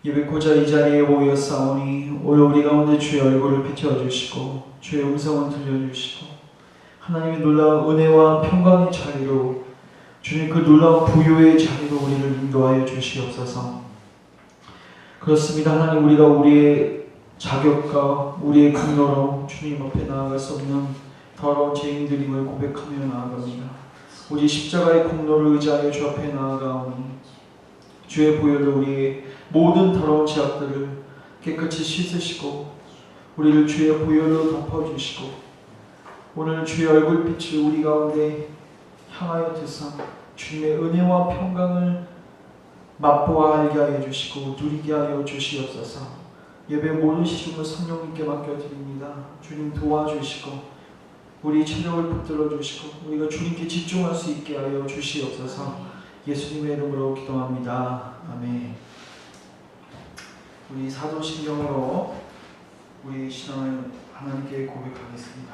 예배코자 이 자리에 모였사오니 오늘 우리 가운데 주의 얼굴을 비춰주시고 주의 음성을 들려주시고 하나님의 놀라운 은혜와 평강의 자리로 주님 그 놀라운 부요의 자리로 우리를 인도하여 주시옵소서. 그렇습니다. 하나님, 우리가 우리의 자격과 우리의 긍노로 주님 앞에 나아갈 수 없는 더러운 죄인들임을 고백하며 나아갑니다. 오직 십자가의 공로를 의지하여 주 앞에 나아가오니 주의 보혈로 우리의 모든 더러운 죄악들을 깨끗이 씻으시고 우리를 주의 보혈로 덮어주시고 오늘 주의 얼굴빛을 우리 가운데 향하여 드사 주님의 은혜와 평강을 맛보아 알게 하여 주시고 누리게 하여 주시옵소서. 예배 모든 시중을 성령님께 맡겨드립니다. 주님 도와주시고 우리 체력을 붙들어 주시고 우리가 주님께 집중할 수 있게 하여 주시옵소서. 예수님의 이름으로 기도합니다. 아멘. 우리 사도신경으로 우리 신앙을 하나님께 고백하겠습니다.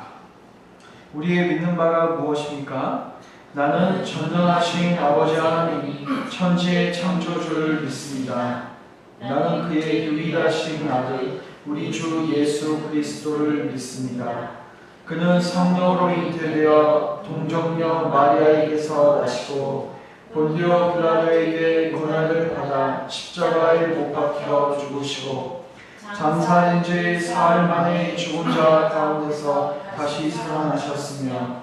우리의 믿는 바가 무엇입니까? 나는 전능하신 아버지 하나님 천지의 창조주를 믿습니다. 나는 그의 유일하신 아들 우리 주 예수 그리스도를 믿습니다. 그는 성령으로 잉태되어 동정녀 마리아에게서 나시고 본디오 빌라도에게 고난을 받아 십자가에 못 박혀 죽으시고 장사된 지 사흘 만에 죽은 자 가운데서 다시 살아나셨으며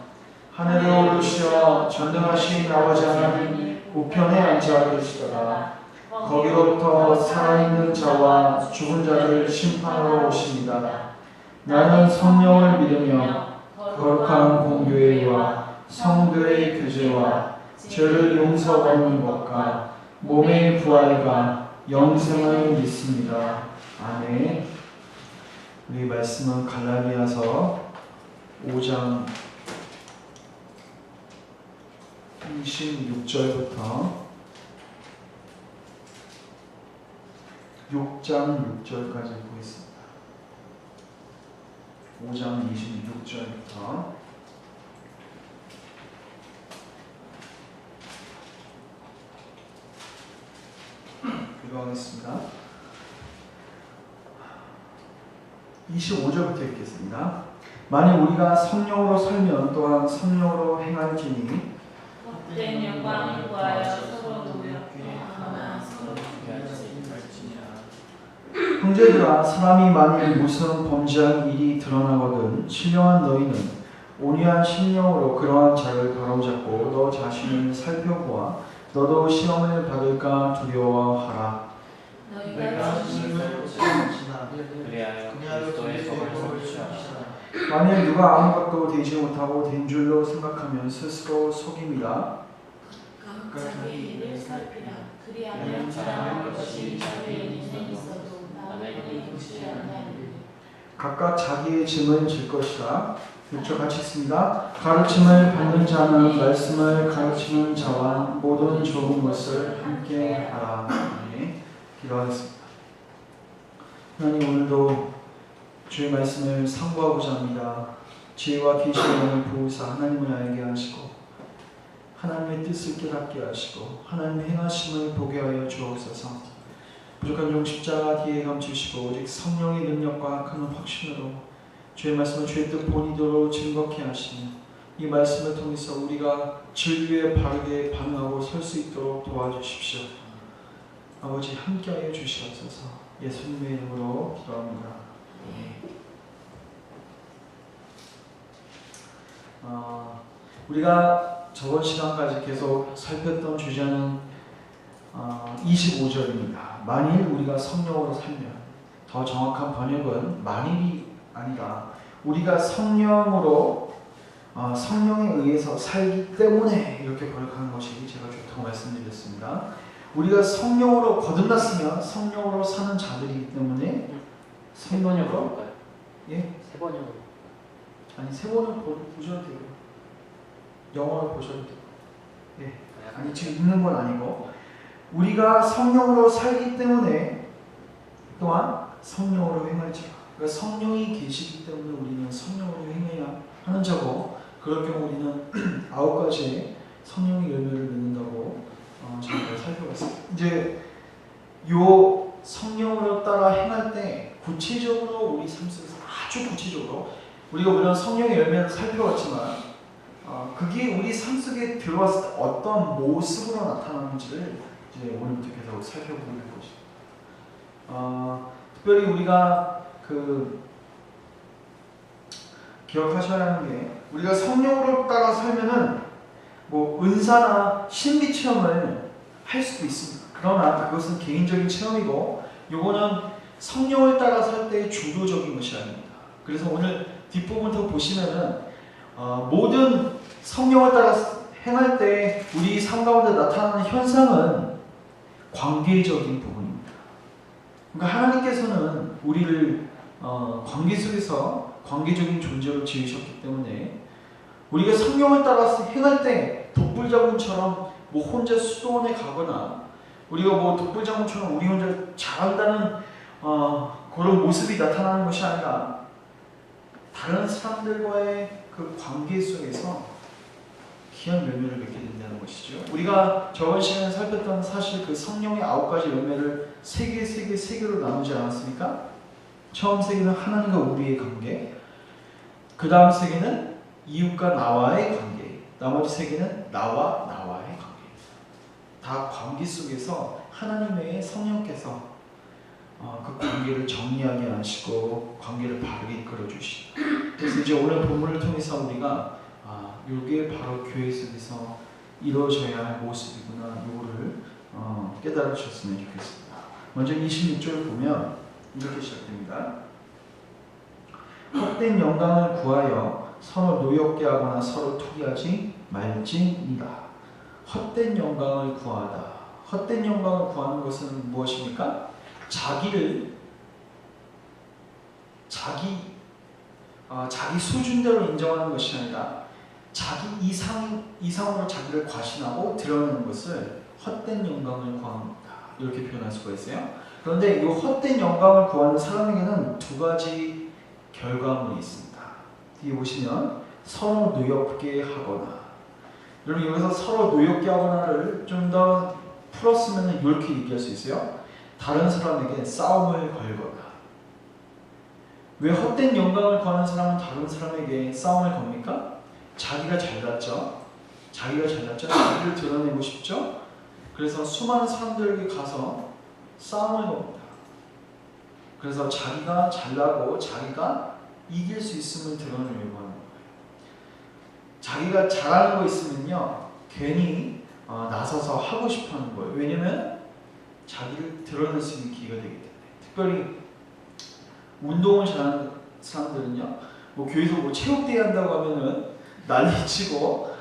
하늘에 오르시어 전능하신 아버지 하나님 우편에 앉아 계시더라. 거기로부터 살아있는 자와 죽은 자를 심판하러 오십니다. 나는 성령을 믿으며 거룩한 공교회와 성도의 교제와 죄를 용서받는 것과 몸의 부활과 영생을 믿습니다. 아멘. 우리 말씀은 갈라디아서 5장 26절부터 6장 6절까지 보겠습니다. 5장 26절부터 읽어보겠습니다. 25절부터 읽겠습니다. 만일 우리가 성령으로 살면 또한 성령으로 행할지니 헛된 영광을 구하여 서로 노력하거나 서로 형제들아, 사람이 만일 무슨 범죄한 일이 드러나거든 신령한 너희는 온유한 심령으로 그러한 자를 바로잡고 너 자신을 살펴보아 너도 시험을 받을까 두려워하라. 너희가 진실로 그리하여 그리스도의 법을 취하라. 만일 누가 아무것도 되지 못하고 된 줄로 생각하면 스스로 속임이라. 각각 자기 일을 살피라. 그리하면 자랑할 것이 자기의 인생에 있어도 남에게 이루지 아니하리니. 각각 자기의 짐을 질 것이라. 6절 같이 있습니다. 가르침을 받는 자는 말씀을 가르치는 자와 모든 좋은 것을 함께 하라. 네, 기도하겠습니다. 하나님, 오늘도 주의 말씀을 상고하고자 합니다. 지혜와 계시의 영을 부으사 하나님을 알게 하시고 하나님의 뜻을 깨닫게 하시고 하나님의 행하심을 보게 하여 주옵소서. 부족한 종 십자가 뒤에 감추시고 오직 성령의 능력과 큰 확신으로 주의 말씀을 주의 뜻 본이도록 증거케 하시며 이 말씀을 통해서 우리가 진리에 바르게 반응하고 설 수 있도록 도와주십시오. 아버지, 함께하여 주시옵소서. 예수님의 이름으로 기도합니다. 우리가 저번 시간까지 계속 살폈던 주제는 25절입니다. 만일 우리가 성령으로 살면, 더 정확한 번역은 만일이 아니라 우리가 성령으로 성령에 의해서 살기 때문에 이렇게 번역하는 것이 제가 좋다고 말씀드렸습니다. 우리가 성령으로 거듭났으면 성령으로 사는 자들이기 때문에 세 번역으로 볼까요? 예? 세 번역으로. 아니, 세 번은 보셔도 돼요. 영어로 보셔도 돼요. 예. 아니, 지금 읽는 건 아니고 우리가 성령으로 살기 때문에 또한 성령으로 행할지라. 그러니까 성령이 계시기 때문에 우리는 성령으로 행해야 하는 자고, 그럴 경우 우리는 9가지의 성령의 열매를 맺는다고 저희가 살펴봤습니다. 이제 요 성령으로 따라 행할 때 구체적으로 우리 삶 속에서 아주 구체적으로 우리가 물론 성령의 열매를 살펴봤지만 그게 우리 삶 속에 들어왔을 때 어떤 모습으로 나타나는지를 이제 오늘부터 계속 살펴보는 것입니다. 특별히 우리가 기억하셔야 하는 게 우리가 성령으로 따라 살면은 뭐 은사나 신비 체험을 할 수도 있습니다. 그러나 그것은 개인적인 체험이고 요거는 성령을 따라 살 때의 주도적인 것이 아닙니다. 그래서 오늘 뒷부분부터 보시면은 모든 성령을 따라 행할 때 우리 삶 가운데 나타나는 현상은 관계적인 부분입니다. 그러니까 하나님께서는 우리를 관계 속에서 관계적인 존재로 지으셨기 때문에 우리가 성령을 따라서 행할 때 독불장군처럼 뭐 혼자 수도원에 가거나 우리가 뭐 독불장군처럼 우리 혼자 잘한다는 그런 모습이 나타나는 것이 아니라 다른 사람들과의 그 관계 속에서 귀한 열매를 맺게 된다는 것이죠. 우리가 저번 시간에 살폈던 사실 그 성령의 9가지 열매를 3개로 나누지 않았습니까? 처음 3개는 하나님과 우리의 관계, 그 다음 3개는 이웃과 나와의 관계, 나머지 3개는 나와 나와의 관계. 다 관계 속에서 하나님의 성령께서 그 관계를 정리하게 하시고 관계를 바르게 이끌어 주시다. 그래서 이제 오늘 본문을 통해서 우리가 이게 바로 교회 속에서 이루어져야 할 모습이구나, 이거를 깨달아 주셨으면 좋겠습니다. 먼저 26절 보면 이렇게 시작됩니다. 헛된 영광을 구하여 서로 노엽게 하거나 서로 투기하지 말지니라. 헛된 영광을 구하다. 헛된 영광을 구하는 것은 무엇입니까? 자기 수준대로 인정하는 것이 아니라 자기 이상으로 자기를 과신하고 드러내는 것을 헛된 영광을 구합니다. 이렇게 표현할 수가 있어요. 그런데 이 헛된 영광을 구하는 사람에게는 2가지 결과물이 있습니다. 뒤에 보시면 서로 노엽게 하거나, 여러분 여기서 서로 노엽게 하거나를 좀 더 풀었으면 이렇게 얘기할 수 있어요. 다른 사람에게 싸움을 걸거나. 왜 헛된 영광을 구하는 사람은 다른 사람에게 싸움을 겁니까? 자기가 잘났죠. 자기를 드러내고 싶죠. 그래서 수많은 사람들에게 가서 싸움을 겁니다. 그래서 자기가 잘나고 자기가 이길 수 있음을 드러내려고 하는 거예요. 자기가 잘하는 거 있으면요 괜히 나서서 하고 싶어하는 거예요. 왜냐면 자기를 드러낼 수 있는 기회가 되기 때문에. 특별히 운동을 잘하는 사람들은요, 뭐 교회에서 뭐 체육대회 한다고 하면은 난리치고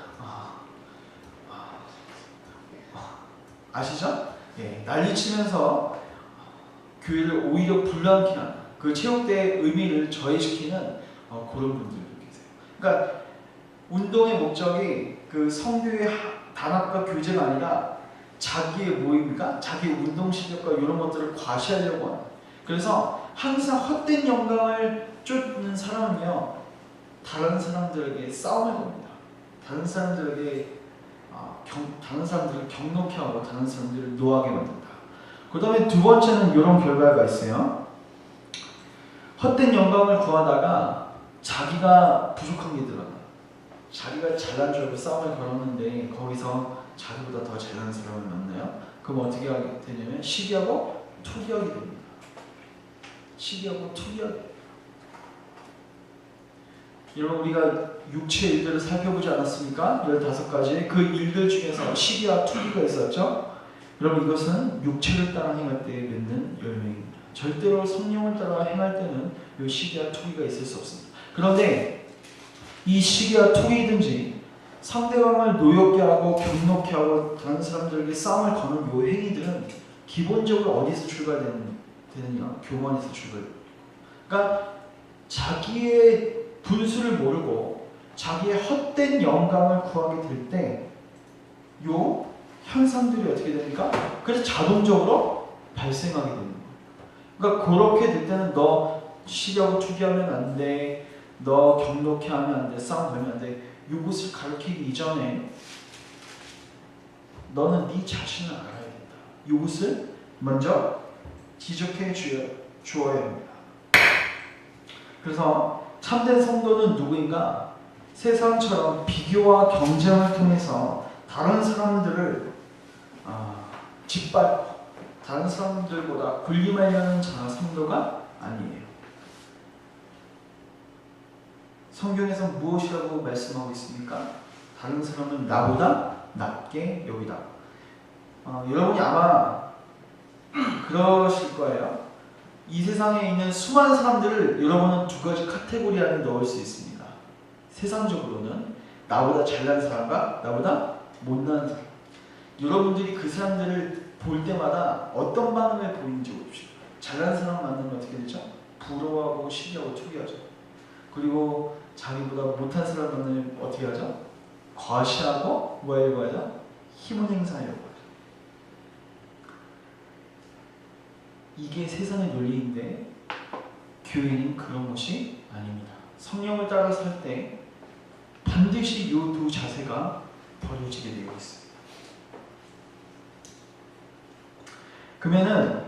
아시죠? 예, 난리치면서 교회를 오히려 불안케 하는 그 체육대회의 의미를 저해시키는 그런 분들도 계세요. 그러니까 운동의 목적이 그 성교의 단합과 교제가 아니라 자기의 모임과 자기 운동 실력과 이런 것들을 과시하려고 하는. 그래서 항상 헛된 영광을 쫓는 사람은요 다른 사람들에게 싸움을 겁니다. 다른 사람들을 경록해 하고 다른 사람들을 노하게 만든다. 그 다음에 2번째는 이런 결과가 있어요. 헛된 영광을 구하다가 자기가 부족한 게 드러나. 자기가 잘난 줄 알고 싸움을 걸었는데 거기서 자기보다 더 잘난 사람을 만나요. 그럼 어떻게 하게 되냐면 시기하고 투기하게 됩니다. 시기하고 투기하게. 여러분 우리가 육체의 일들을 살펴보지 않았습니까? 15가지 그 일들 중에서 시기와 투기가 있었죠. 여러분 이것은 육체를 따라 행할 때 맺는 열매입니다. 절대로 성령을 따라 행할 때는 이 시기와 투기가 있을 수 없습니다. 그런데 이 시기와 투기든지 상대방을 노엽게 하고 경록해 하고 다른 사람들에게 싸움을 거는 이 행위들은 기본적으로 어디서 출발되느냐? 교만에서 출발됩니다. 그러니까 자기의 분수를 모르고 자기의 헛된 영광을 구하게 될 때 이 현상들이 어떻게 됩니까? 그래서 자동적으로 발생하게 되는 거예요. 그러니까 그렇게 될 때는 너 시기하고 투기하면 안 돼, 너 경록해 하면 안 돼, 싸움 걸면 안 돼. 이것을 가르치기 이전에 너는 네 자신을 알아야 된다. 이것을 먼저 지적해 주어야 합니다. 그래서 참된 성도는 누구인가? 세상처럼 비교와 경쟁을 통해서 다른 사람들을 짓밟고 다른 사람들보다 군림하려는 자가 성도가 아니에요. 성경에서 무엇이라고 말씀하고 있습니까? 다른 사람은 나보다 낮게 여기다. 여러분이 아마 그러실 거예요. 이 세상에 있는 수많은 사람들을 여러분은 두 가지 카테고리 안에 넣을 수 있습니다. 세상적으로는 나보다 잘난 사람과 나보다 못난 사람. 여러분들이 그 사람들을 볼 때마다 어떤 반응을 보이는지 보십시오. 잘난 사람 만나면 어떻게 되죠? 부러워하고 시기하고 투기하죠. 그리고 자기보다 못한 사람 만나면 어떻게 하죠? 과시하고 뭐 하려고 하죠? 힘을 행사하려고 하죠. 이게 세상의 논리인데 교회는 그런 것이 아닙니다. 성령을 따라 살 때 반드시 이 두 자세가 버려지게 되어 있습니다. 그러면은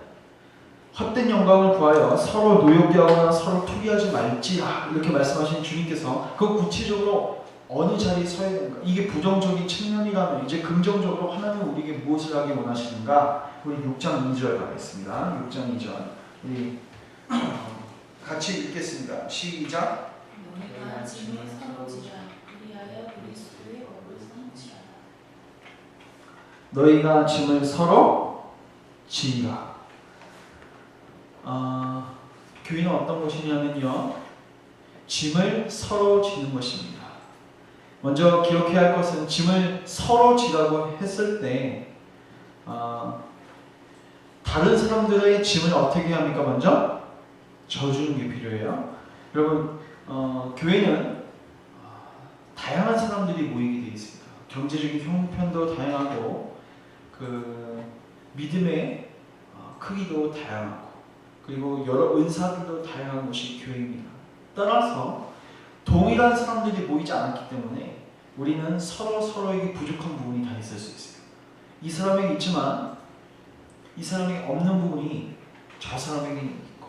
헛된 영광을 구하여 서로 노엽게 하거나 서로 투기하지 말지라 이렇게 말씀하신 주님께서 그 구체적으로 어느 자리에 서야 되는가? 이게 부정적인 측면이라면 이제 긍정적으로 하나님 우리에게 무엇을 하기 원하시는가? 우리 6장 2절 가겠습니다. 6장 2절 우리 같이 읽겠습니다. 시작. 너희가 짐을 서로 지라 그리하여 그리스도의 업을 성취하라. 너희가 짐을 서로 지라. 교회는 어떤 것이냐면요, 짐을 서로 지는 것입니다. 먼저 기억해야 할 것은 짐을 서로 지라고 했을 때 다른 사람들의 짐을 어떻게 해야 합니까? 먼저 져주는 게 필요해요. 여러분, 교회는 다양한 사람들이 모이게 되어 있습니다. 경제적인 형편도 다양하고 그 믿음의 크기도 다양하고 그리고 여러 은사들도 다양한 것이 교회입니다. 따라서 동일한 사람들이 모이지 않았기 때문에 우리는 서로에게 부족한 부분이 다 있을 수 있어요. 이 사람에게 있지만 이 사람에게 없는 부분이 저 사람에게 있고,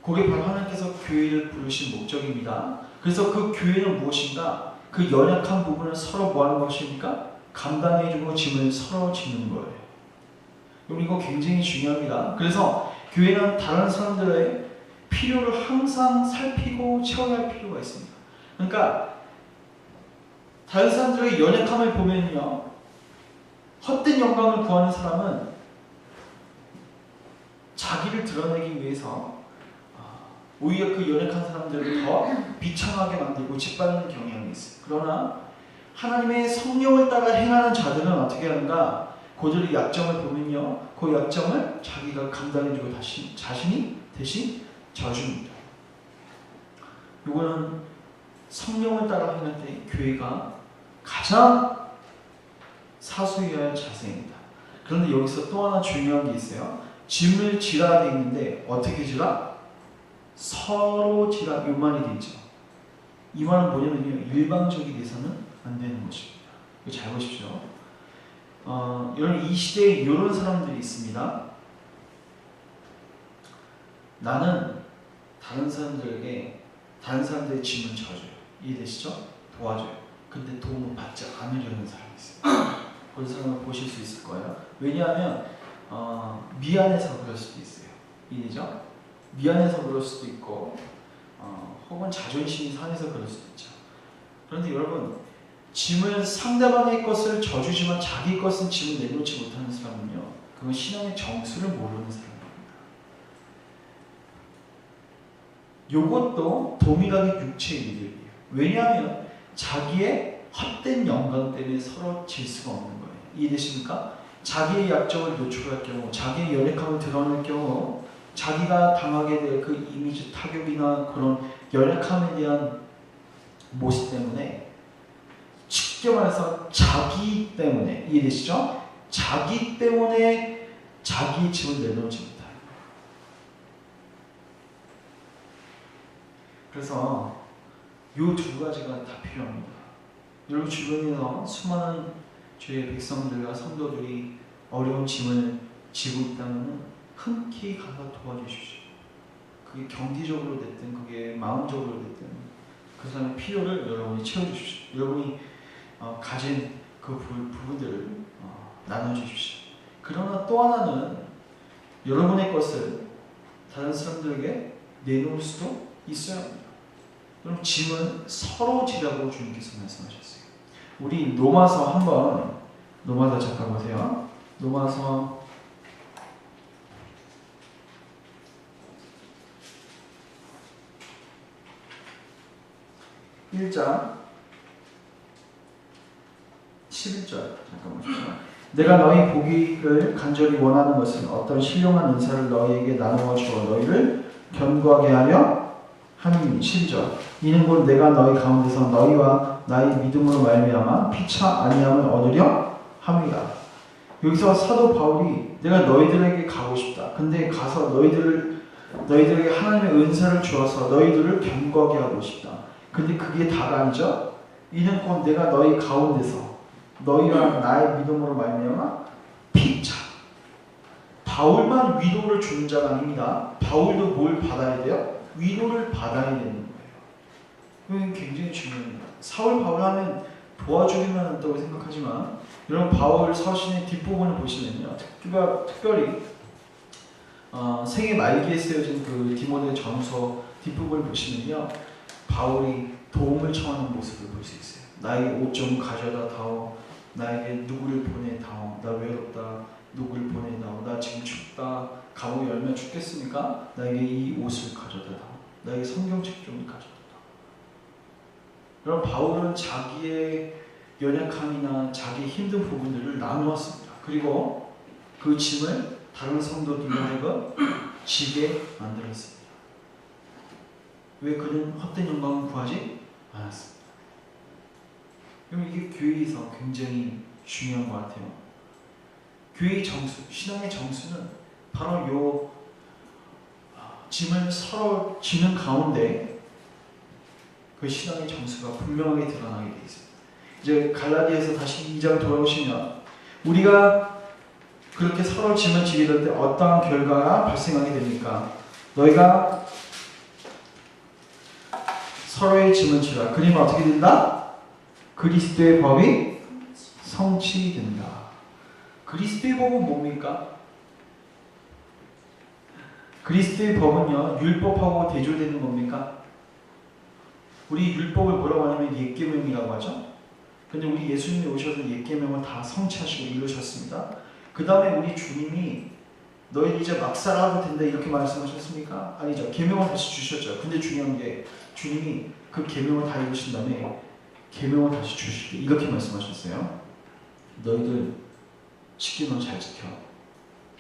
그게 바로 하나님께서 교회를 부르신 목적입니다. 그래서 그 교회는 무엇인가? 그 연약한 부분을 서로 뭐하는 것입니까? 감당해주고 짐을 서로 지는 거예요. 이거 굉장히 중요합니다. 그래서 교회는 다른 사람들의 필요를 항상 살피고 채워야 할 필요가 있습니다. 그러니까 다른 사람들의 연약함을 보면요, 헛된 영광을 구하는 사람은 자기를 드러내기 위해서 오히려 그 연약한 사람들을 더 비참하게 만들고 짓밟는 경향이 있어요. 그러나 하나님의 성령을 따라 행하는 자들은 어떻게 하는가? 그들의 약점을 보면요, 그 약점을 자기가 감당해주고 자신이 대신 져줍니다. 이거는 성령을 따라 행할 때 교회가 가장 사수해야 할 자세입니다. 그런데 여기서 또 하나 중요한 게 있어요. 짐을 지라 돼 있는데 어떻게 지라? 서로 지라, 이 말이 돼 있죠. 이 말은 뭐냐면요, 일방적이 돼서는 안 되는 것입니다. 이거 잘 보십시오. 여러분, 이 시대에 이런 사람들이 있습니다. 나는 다른 사람들의 짐을 져줘요. 이해되시죠? 도와줘요. 근데 도움을 받지 않으려는 사람이 있어요. 그런 사람을 보실 수 있을 거예요. 왜냐하면 미안해서 그럴 수도 있어요. 이해되죠? 미안해서 그럴 수도 있고 혹은 자존심이 상해서 그럴 수도 있죠. 그런데 여러분, 짐을 상대방의 것을 져주지만 자기 것은 짐을 내놓지 못하는 사람은요, 그건 신앙의 정수를 모르는 사람입니다. 이것도 동일하게 육체의 일이에요. 왜냐하면 자기의 헛된 영광 때문에 서로 질 수가 없는 거예요. 이해되십니까? 자기의 약점을 노출할 경우, 자기의 연약함을 드러낼 경우 자기가 당하게 될 그 이미지 타격이나 그런 연약함에 대한 모습 때문에, 쉽게 말해서 자기 때문에, 이해되시죠? 자기 때문에 자기의 짐을 내놓지 못해요. 그래서 이 두 가지가 다 필요합니다. 여러분 주변에서 수많은 주의 백성들과 성도들이 어려운 짐을 지고 있다면 흔쾌히 가서 도와주십시오. 그게 경제적으로 됐든 그게 마음적으로 됐든 그 사람의 필요를 여러분이 채워주십시오. 여러분이 가진 그 부분들을 나눠주십시오. 그러나 또 하나는 여러분의 것을 다른 사람들에게 내놓을 수도 있어야 합니다. 그럼 짐은 서로 지라고 주님께서 말씀하셨어요. 우리 로마서 한번 로마서 잠깐 보세요. 로마서 1장 11절 잠깐 보시죠. 내가 너희 보기를 간절히 원하는 것은 어떤 신령한 은사를 너희에게 나누어 주어 너희를 견고하게 하려 함이니. 12절 이는 곧 내가 너희 가운데서 너희와 나의 믿음으로 말미암아 피차 아니함을 얻으려 함이라. 여기서 사도 바울이 내가 너희들에게 가고 싶다. 근데 가서 너희들에게 하나님의 은사를 주어서 너희들을 견고하게 하고 싶다. 근데 그게 다가 아니죠. 이는 곧 내가 너희 가운데서 너희와 나의 믿음으로 말미암아 피차. 바울만 위로를 주는 자가 아닙니다. 바울도 뭘 받아야 돼요? 위로를 받아야 되는 거예요. 이건 굉장히 중요합니다. 사울 바울 하면 도와주기만 한다고 생각하지만 여러분 바울 서신의 뒷부분을 보시면요. 특별히 생애 말기에 쓰여진 그 디모데 전서 뒷부분을 보시면요. 바울이 도움을 청하는 모습을 볼 수 있어요. 나에게 옷 좀 가져다 다오. 나에게 누구를 보내다오. 나 외롭다. 누구를 보내다오. 나 지금 춥다. 감옥에 열면 죽겠습니까? 나에게 이 옷을 가져다 다오. 나에게 성경책 좀 가져다 다오. 여러분 바울은 자기의 연약함이나 자기의 힘든 부분들을 나누었습니다. 그리고 그 짐을 다른 성도들에게 지게 만들었습니다. 왜 그는 헛된 영광을 구하지 않았습니다. 그럼 이게 교회에서 굉장히 중요한 것 같아요. 교회의 정수, 신앙의 정수는 바로 요 짐을 서로 지는 가운데 그 신앙의 정수가 분명하게 드러나게 되어 있습니다. 이제 갈라디아에서 다시 2장 돌아오시면 우리가 그렇게 서로 짐을 지게 될 때 어떠한 결과가 발생하게 됩니까? 너희가 서로의 짐을 지라. 그러면 어떻게 된다? 그리스도의 법이 성취된다. 그리스도의 법은 뭡니까? 그리스도의 법은요, 율법하고 대조되는 겁니까? 우리 율법을 뭐라고 하냐면 옛계명이라고 하죠. 근데 우리 예수님이 오셔서 옛계명을 다 성취하시고 이루셨습니다. 그 다음에 우리 주님이 너희 이제 막 살아도 된다 이렇게 말씀하셨습니까? 아니죠. 계명을 다시 주셨죠. 근데 중요한 게 주님이 그 계명을 다 이루신 다음에 계명을 다시 주시고 이렇게 말씀하셨어요. 너희들 십계명 잘 지켜.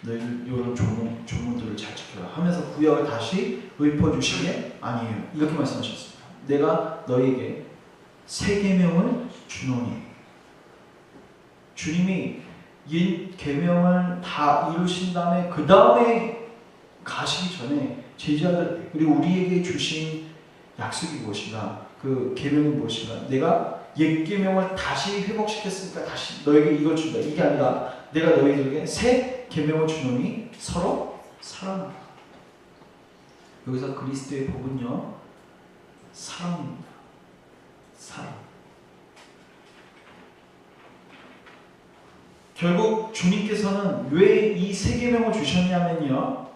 너희들 이런 조문들을 잘 지켜라 하면서 구약을 다시 읊어주시게 아니에요. 이렇게 말씀하셨습니다. 내가 너희에게 새 계명을 주노니. 주님이 옛 계명을 다 이루신 다음에 그 다음에 가시기 전에 제자들 그리고 우리에게 주신 약속이 무엇인가? 그 계명이 무엇인가? 내가 옛 계명을 다시 회복시켰으니까 다시 너에게 이걸 준다. 이게 아니라 내가 너희들에게 새 계명을 주노니 서로 사랑하라. 여기서 그리스도의 복은요 사랑입니다. 사랑. 결국 주님께서는 왜 이 새 계명을 주셨냐면요.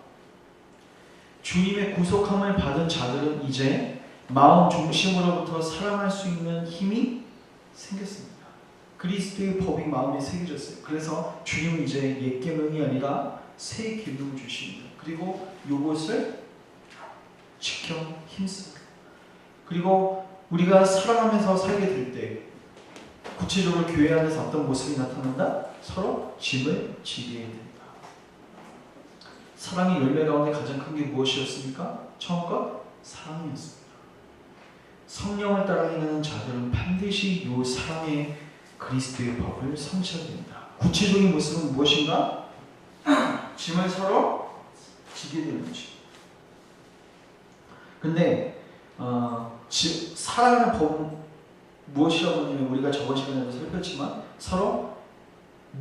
주님의 구속함을 받은 자들은 이제 마음 중심으로부터 사랑할 수 있는 힘이 생겼습니다. 그리스도의 법이 마음에 새겨졌어요. 그래서 주님은 이제 옛 계명이 아니라 새 계명을 주십니다. 그리고 이것을 지켜 힘씁니다. 그리고 우리가 사랑하면서 살게 될 때 구체적으로 교회 안에서 어떤 모습이 나타난다? 서로 짐을 지게 된다. 사랑의 열매 가운데 가장 큰 게 무엇이었습니까? 처음 것 사랑이었습니다. 성령을 따라 행하는 자들은 반드시 이 사랑의 그리스도의 법을 성취하게 된다. 구체적인 모습은 무엇인가? 짐을 서로 지게 되는 것입니다. 근데 사랑하는 법은 무엇이라고 하냐면 우리가 저번 시간에도 살폈지만 서로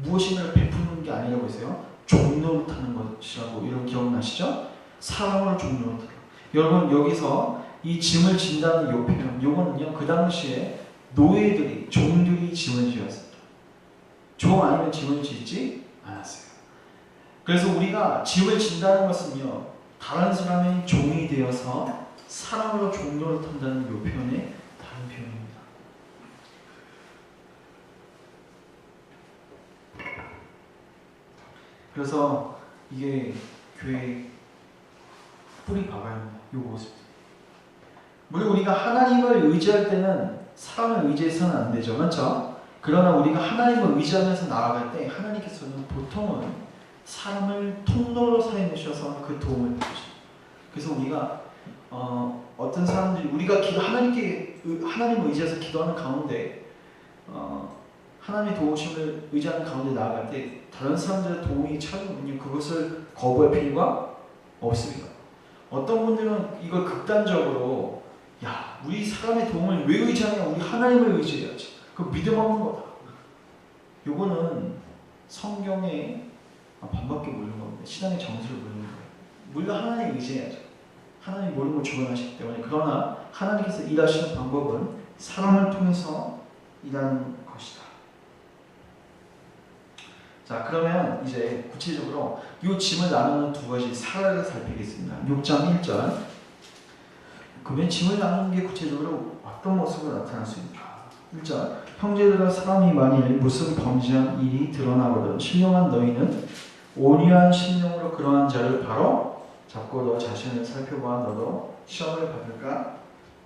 무엇인가를 베푸는 게 아니라고 했어요. 종노릇하는 것이라고 여러분 기억나시죠? 사람으로 종노릇하는. 여러분 여기서 이 짐을 진다는 요 표현, 요거는요 그 당시에 노예들이 종들이 짐을 지었습니다. 종 아니면 짐을 짓지 않았어요. 그래서 우리가 짐을 진다는 것은요 다른 사람의 종이 되어서 사람으로 종노릇한다는 요 표현의 다른 표현입니다. 그래서 이게 교회 뿌리 박아야 합니다. 이 모습. 물론 우리가 하나님을 의지할 때는 사람을 의지해서는 안 되죠. 그렇죠? 그러나 우리가 하나님을 의지하면서 나아갈 때 하나님께서는 보통은 사람을 통로로 사용하셔서 그 도움을 받으십니다. 그래서 우리가 어떤 사람들이 우리가 하나님을 의지해서 기도하는 가운데 하나님의 도우심을 의지하는 가운데 나아갈 때 다른 사람들의 도움이 찾아오면요 그것을 거부할 필요가 없습니다. 어떤 분들은 이걸 극단적으로 야 우리 사람의 도움을 왜 의지하냐 우리 하나님을 의지해야지 그 믿음 없는 거다. 요거는 성경에 반밖에 모르는 겁니다. 신앙의 정수를 모르는 거예요. 물론 하나님 의지해야죠. 하나님 모든 걸 주관하시기 때문에. 그러나 하나님께서 일하시는 방법은 사람을 통해서 일하는 것이다. 자 그러면 이제 구체적으로 이 짐을 나누는 두 가지 사례를 살피겠습니다. 6장 1절. 그러면 짐을 나누는 게 구체적으로 어떤 모습으로 나타날 수 있는가? 1절. 형제들아 사람이 만일 무슨 범죄한 일이 드러나거든 신령한 너희는 온유한 심령으로 그러한 자를 바로 잡고 너 자신을 살펴봐 너도 시험을 받을까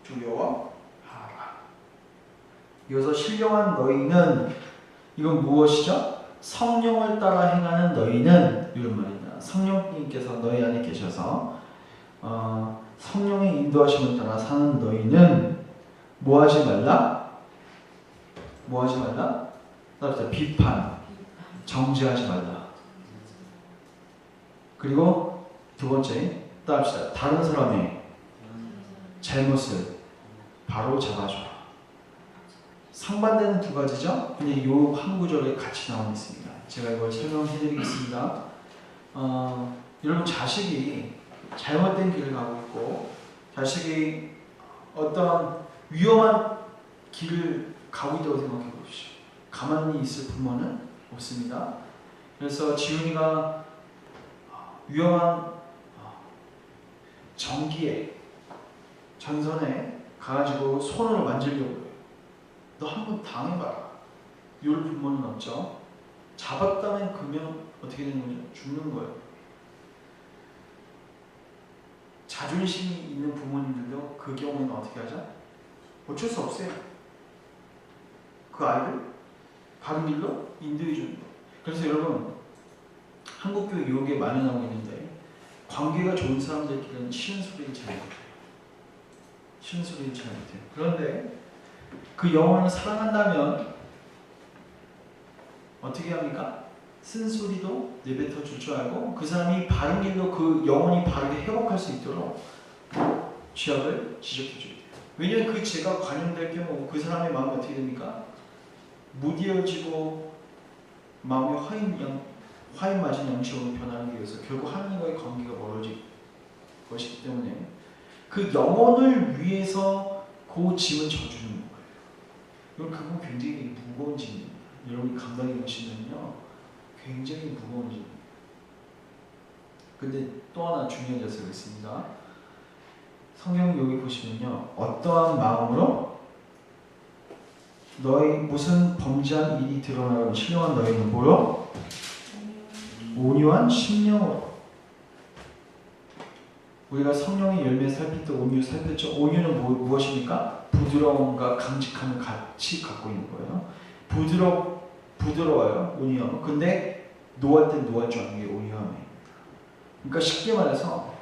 두려워하라. 이어서 신령한 너희는 이건 무엇이죠? 성령을 따라 행하는 너희는 이런 말입니다. 성령님께서 너희 안에 계셔서 성령의 인도하심을 따라 사는 너희는 뭐하지 말라? 뭐하지 말라? 따라서 비판, 정죄하지 말라. 그리고 두 번째 따라합시다. 다른 사람의 잘못을 바로 잡아줘라. 상반되는 두 가지죠. 근데 이 한 구절에 같이 나와 있습니다. 제가 이걸 설명해드리겠습니다. 여러분 자식이 잘못된 길을 가고 있고 자식이 어떤 위험한 길을 가고 있다고 생각해 보십시오. 가만히 있을 부모는 없습니다. 그래서 지훈이가 위험한 전기에 전선에 가가지고 손으로 만지려고 해요. 너 한번 당해봐라. 이럴 부모는 없죠. 잡았다면 그러면 어떻게 되는 거죠? 죽는 거예요. 자존심이 있는 부모님들도 그 경우는 어떻게 하죠? 어쩔 수 없어요. 그 아이를 바른 길로 인도해 주는 거예요. 그래서 여러분 한국교회 유혹에 많이 나오고 있는데 관계가 좋은 사람들끼리는 싫은 소리를 잘 못해요. 싫은 소리를 잘 못해요. 그런데 그 영혼을 사랑한다면 어떻게 합니까? 쓴소리도 내뱉어 줄 줄 알고 그 사람이 바른 길로 그 영혼이 바르게 회복할 수 있도록 죄악을 지적해 줘야 돼요. 왜냐하면 그 죄가 관영될 경우 그 사람의 마음이 어떻게 됩니까? 무뎌지고 마음이 화인 맞은 양식으로 변하는 게 있어서 결국 하나님과의 관계가 멀어질 것이기 때문에 그 영혼을 위해서 그 짐을 져주는 거예요. 이건 그건 굉장히 무거운 짐입니다. 여러분이 감당해 보시면요 굉장히 무거운 짐입니다. 근데 또 하나 중요한 자세가 있습니다. 성경 여기 보시면요 어떠한 마음으로 너희 무슨 범죄한 일이 드러나는 신령한 너희는 뭐로? 온유한 심령으로. 우리가 성령의 열매 살필 때 온유 살폈죠. 온유는 무엇입니까? 부드러움과 강직함을 같이 갖고 있는 거예요. 부드러워요. 온유함. 근데 노할 땐 노할 줄 아는 게 온유함이에요. 그러니까 쉽게 말해서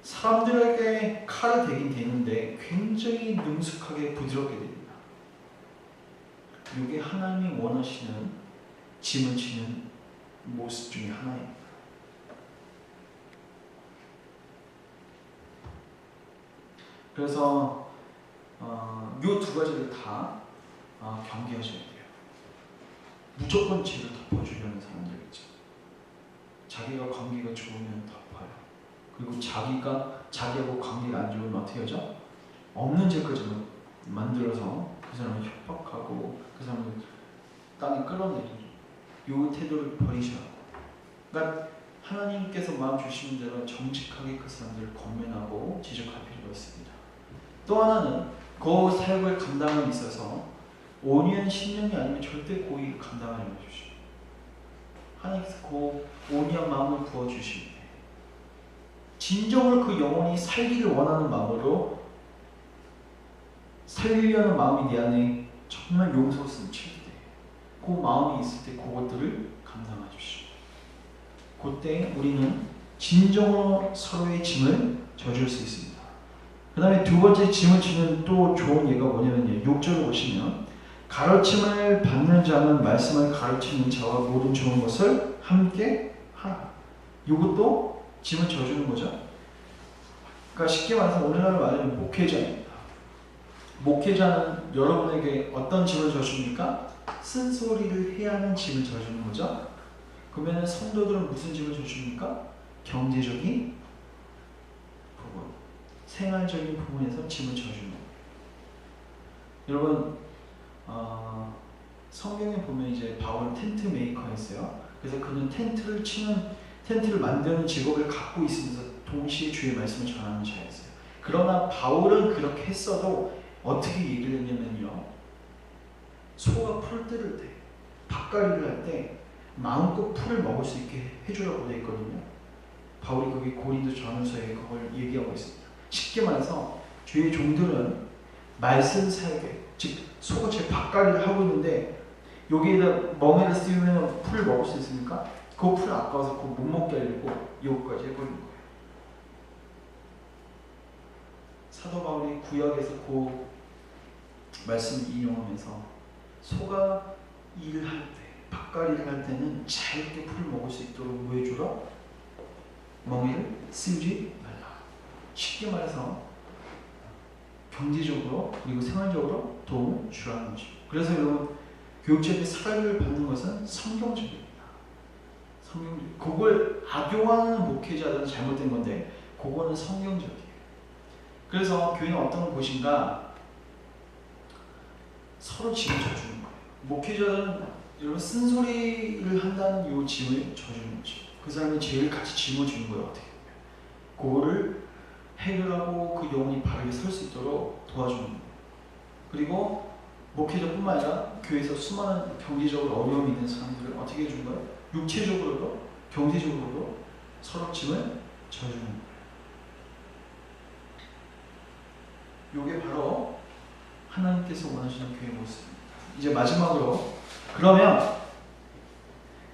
사람들에게 칼이 되긴 되는데 굉장히 능숙하게 부드럽게 됩니다. 이게 하나님이 원하시는 짐을 지는 모습 중에 하나입니다. 그래서 이 두 가지를 다 경계하셔야 돼요. 무조건 죄를 덮어주려는 사람들 있죠. 자기가 관계가 좋으면 덮어요. 그리고 자기하고 관계가 안 좋으면 어떻게 하죠? 없는 죄까지 만들어서 그 사람을 협박하고 그 사람을 땅에 끌어내리죠. 이 태도를 버리셔야 하고, 그러니까 하나님께서 마음 주시는 대로 정직하게 그 사람들을 권면하고 지적할 필요가 있습니다. 또 하나는 그 사역을 감당함에 있어서 5년, 10년이 아니면 절대 고의를 감당하지 마십시오. 하나님께서 그 5년 마음을 부어주시는데 진정으로 그 영혼이 살기를 원하는 마음으로 살리려는 마음이 내 안에 정말 용서스러운 칠 때, 그 마음이 있을 때 그것들을 감당해 주십시오. 그때 우리는 진정으로 서로의 짐을 져줄 수 있습니다. 그 다음에 두 번째 짐을 지는 또 좋은 예가 뭐냐면요, 6절을 보시면 가르침을 받는 자는 말씀을 가르치는 자와 모든 좋은 것을 함께 하라. 이것도 짐을 져주는 거죠. 그러니까 쉽게 말해서 오늘날 말하면 목회자입니다. 목회자는 여러분에게 어떤 짐을 져줍니까? 쓴소리를 해야 하는 짐을 져주는 거죠. 그러면 성도들은 무슨 짐을 져줍니까? 경제적인 부분, 생활적인 부분에서 짐을 져주는 거예요. 여러분, 성경에 보면 이제 바울은 텐트 메이커였어요. 그래서 그는 텐트를 만드는 직업을 갖고 있으면서 동시에 주의 말씀을 전하는 자였어요. 그러나 바울은 그렇게 했어도 어떻게 얘기를 했냐면요, 소가 풀 뜯을 때, 밭갈이를 할 때 마음껏 풀을 먹을 수 있게 해주라고 되어 있거든요. 바울이 거기 고린도 전후서에 그걸 얘기하고 있습니다. 쉽게 말해서 주의 종들은 말씀 사역에, 즉 소가 제 밭갈이를 하고 있는데 여기에다 멍에를 씌우면 풀을 먹을 수 있습니까? 그 풀을 아까워서 그거 못 먹게 하려고 이것까지 해버린 거예요. 사도 바울이 구약에서 그 말씀을 인용하면서 소가 일할 때, 밭갈이를 할 때는 자유롭게 풀을 먹을 수 있도록 뭐 해주라? 멍에를 씌우지 말라. 쉽게 말해서 경제적으로 그리고 생활적으로 도움을 주라는 것이죠. 그래서 여러분, 교육적인 사랑을 받는 것은 성경적입니다. 성경적. 그걸 악용하는 목회자들은 잘못된 건데 그거는 성경적이에요. 그래서 교회는 어떤 곳인가? 서로 짐을 져주는 거예요. 목회자들은 여러분 쓴소리를 한다는 요 짐을 져주는 거죠. 그 사람이 죄를 같이 짊어지는 거예요. 어떻게 보면 그거를 해결하고 그 영혼이 바르게 설 수 있도록 도와주는 거예요. 그리고 목회자뿐만 아니라 교회에서 수많은 경제적으로 어려움이 있는 사람들을 어떻게 해주는 거예요? 육체적으로도 경제적으로도 서로 짐을 져주는 거예요. 이게 바로 하나님께서 원하시는 교회 모습입니다. 이제 마지막으로, 그러면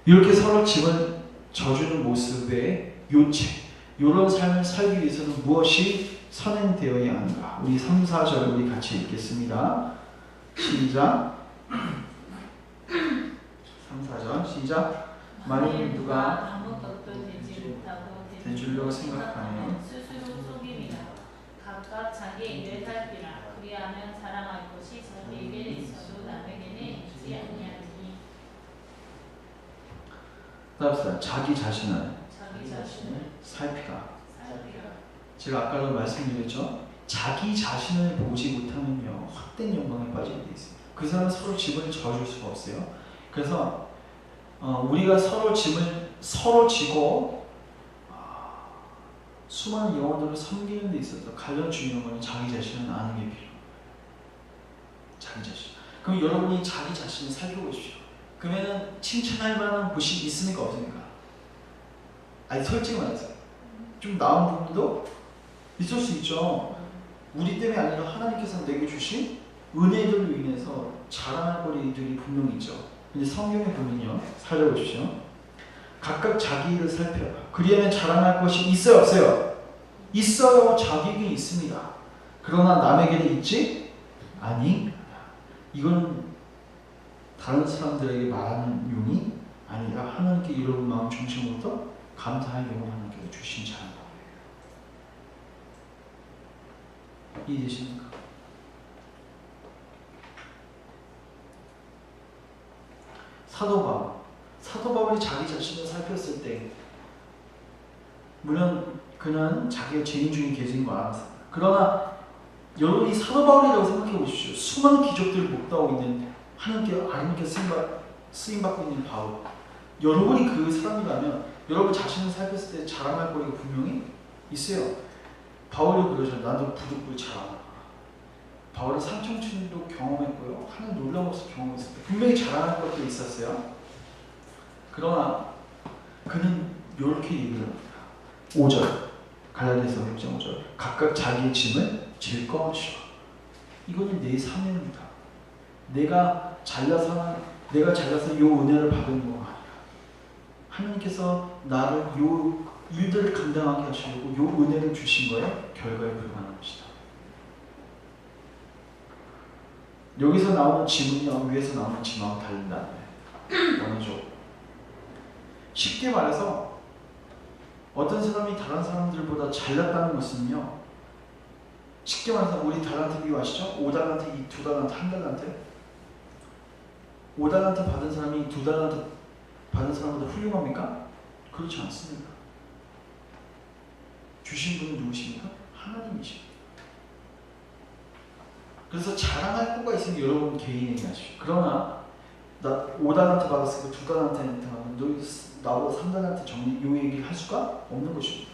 이렇게 서로 짐을 져주는 모습의 요체, 이런 삶을 살기 위해서는 무엇이 선행되어야 하는가? 우리 3, 4절 우리 같이 읽겠습니다. 시작. 3, 4절 시작. 만일 누가 아무것도 되지 못하고 된 줄로 생각하면 스스로 속임이라. 각각 자기 일을 살피라. 그리하면 자랑할 것이 자기에게 있어도 남에게는 있지 아니하니. 따라서 자기 자신을 살피라. 제가 아까도 말씀드렸죠. 자기 자신을 보지 못하면요, 헛된 영광에 빠지게 돼 있습니다. 그 사람은 서로 짐을 져줄 수가 없어요. 그래서 우리가 서로 짐을 서로 지고 수많은 영혼들을 섬기는 데 있어서 가장 중요한 건 자기 자신을 아는 게 필요해요. 자기 자신. 그럼 여러분이 자기 자신을 살펴보십시오. 그러면 칭찬할 만한 곳이 있습니까, 없습니까? 아니, 솔직히 말해서 좀 나은 부분도 있을 수 있죠. 우리 때문에 아니라 하나님께서 내게 주신 은혜들로 인해서 자랑할 거리들이 분명히 있죠. 근데 성경에 보면요, 살펴보십시오. 각각 자기 일을 살펴라. 그리하면 자랑할 것이 있어요, 없어요? 있어요. 자기에게 있습니다. 그러나 남에게는 있지 아니. 이건 다른 사람들에게 말하는 용이 아니라 하나님께 이런 마음 중심으로부터 감사할 용을 하나님께서 주신 자는 거예요. 이해되십니까? 사도 바울이 자기 자신을 살폈을 때 물론 그는 자기가 죄인 중에 계신 거 알았습니다. 그러나 여러분이 사도 바울이라고 생각해 보십시오. 수많은 기적들을 목도하고 있는 하나님께 쓰임받고 있는 바울. 여러분이 그 사람이라면 여러분 자신을 살폈을 때 자랑할 거리가 분명히 있어요. 바울이 그러죠. 나도 부득불 자랑하라. 바울은 삼청춘도 경험했고요. 하나님 놀라운 것을 경험했습니다. 분명히 자랑할 것도 있었어요. 그러나 그는 이렇게 얘기를 합니다. 5절 갈라디아서 6장 5절 각각 자기의 짐을 질 것이라. 이거는 내 사명입니다. 내가 잘나서 이 은혜를 받은 거 아니라 하나님께서 나를 요 일들을 감당하게 하시려고 요 은혜를 주신 거에 결과에 불과한 것이다. 여기서 나오는 지문이랑 위에서 나오는 지문하고 다른다는 거예요. 어느 쪽? 쉽게 말해서 어떤 사람이 다른 사람들보다 잘났다는 것은요. 쉽게 말해서 우리 달란트 비유 아시죠? 5달란트, 2달란트, 1달란트. 5달란트 받은 사람이 2달란트 받은 사람보다 훌륭합니까? 그렇지 않습니다. 주신 분은 누구십니까? 하나님이십니다. 그래서 자랑할 거가 있으면 여러분 개인에게 하십시오. 그러나 나 5달란트 받았으니까 2달란트한테 너 나보다 3달란트 정리 이 얘기를 할 수가 없는 것입니다.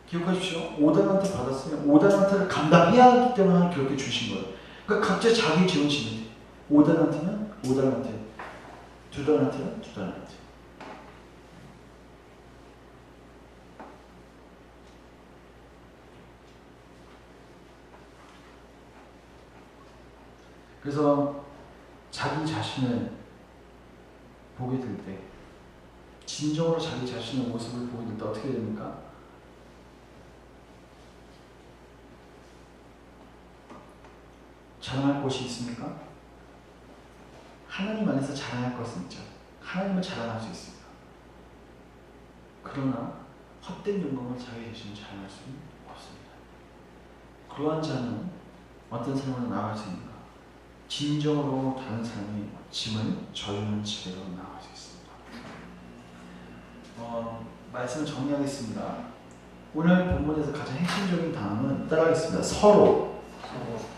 기억하십시오. 5달란트 받았으면 5달란트를 감당해야 하기 때문에 그렇게 주신 거예요. 그러니까 각자 자기 지원 지면 돼. 5달란트는 5달란트, 2달란트는 2달란트. 그래서 자기 자신을 보게 될 때, 진정으로 자기 자신의 모습을 보게 될 때 어떻게 됩니까? 자랑할 곳이 있습니까? 하나님 안에서 자랑할 것은 있죠. 하나님을 자랑할 수 있습니다. 그러나 헛된 영광을 자기 자신을 자랑할 수는 없습니다. 그러한 자는 어떤 삶으로 나아갈 수 있는가? 진정으로 다른 사람의 짐을 져주는 지배로 나아갈 수 있습니다. 말씀을 정리하겠습니다. 오늘 본문에서 가장 핵심적인 단어는 따라하겠습니다.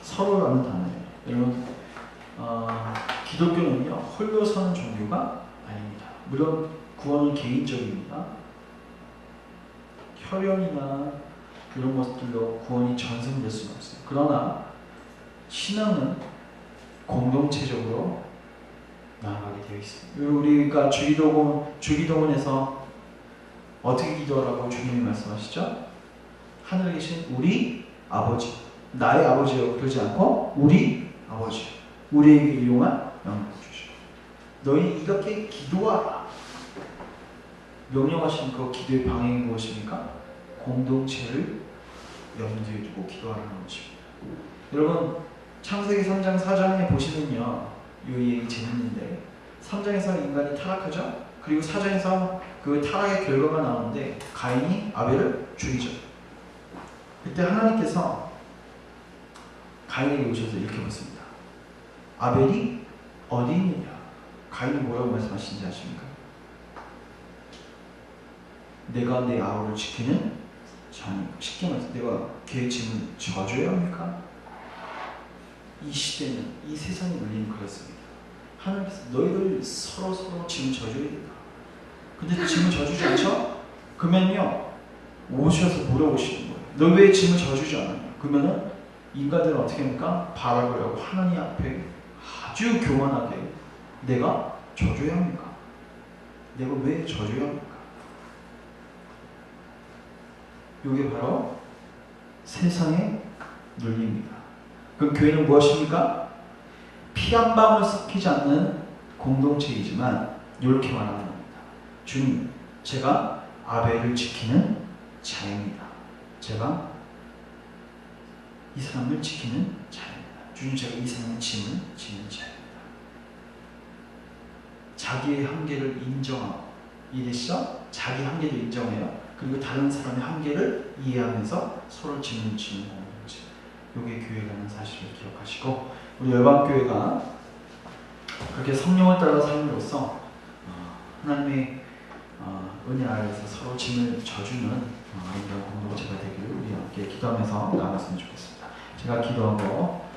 서로라는 단어예요. 여러분, 기독교는요 홀로 서는 종교가 아닙니다. 물론 구원은 개인적입니다. 혈연이나 이런 것들로 구원이 전승될 수는 없어요. 그러나 신앙은 공동체적으로 나아가게 되어 있습니다. 우리가 주기도문에서 어떻게 기도하라고 주님이 말씀하시죠? 하늘에 계신 우리 아버지, 나의 아버지요 그러지 않고 우리 아버지, 우리에게 일용할 영광을 주시고 너희 이렇게 기도하라. 명령하신 그 기도의 방향이 무엇입니까? 공동체를 염두에 두고 기도하라는 것입니다. 여러분 창세기 3장 4장에 보시면요 이 얘기 재밌는데 3장에서 인간이 타락하죠. 그리고 4장에서 그 타락의 결과가 나오는데 가인이 아벨을 죽이죠. 그때 하나님께서 가인에게 오셔서 이렇게 묻습니다. 아벨이 어디 있느냐? 가인이 뭐라고 말씀하시는지 아십니까? 내가 내 아우를 지키는 자니까. 쉽게 말해서 내가 걔의 짐을 져줘야 합니까? 이 시대는, 이 세상의 논리는 그렇습니다. 하나님께서 너희들 서로 짐을 져줘야 된다. 근데 짐을 져주지 않죠? 그러면요 오셔서 물어보시는 거예요. 너 왜 짐을 져주지 않았냐? 그러면은 인간들은 어떻게 합니까? 바라보려 하고 하나님 앞에 아주 교만하게 내가 져줘야 합니까? 내가 왜 져줘야 합니까? 이게 바로 세상의 논리입니다. 그럼 교회는 무엇입니까? 피 한 방울 섞이지 않는 공동체이지만 이렇게 말하는 겁니다. 주님, 제가 아벨을 지키는 자입니다. 제가 이 사람을 지키는 자입니다. 주님, 제가 이 사람의 짐을 지는 자입니다. 자기의 한계를 인정하고, 이해되시죠? 자기 한계를 인정해요. 그리고 다른 사람의 한계를 이해하면서 서로 짐을 지는 공동체. 이게 교회라는 사실을 기억하시고, 우리 열방교회가 그렇게 성령을 따라 삶으로써 하나님의 은혜 아래에서 서로 짐을 져주는 아름다운 공동체가 되기를 우리 함께 기도하면서 나눴으면 좋겠습니다. 제가 기도하고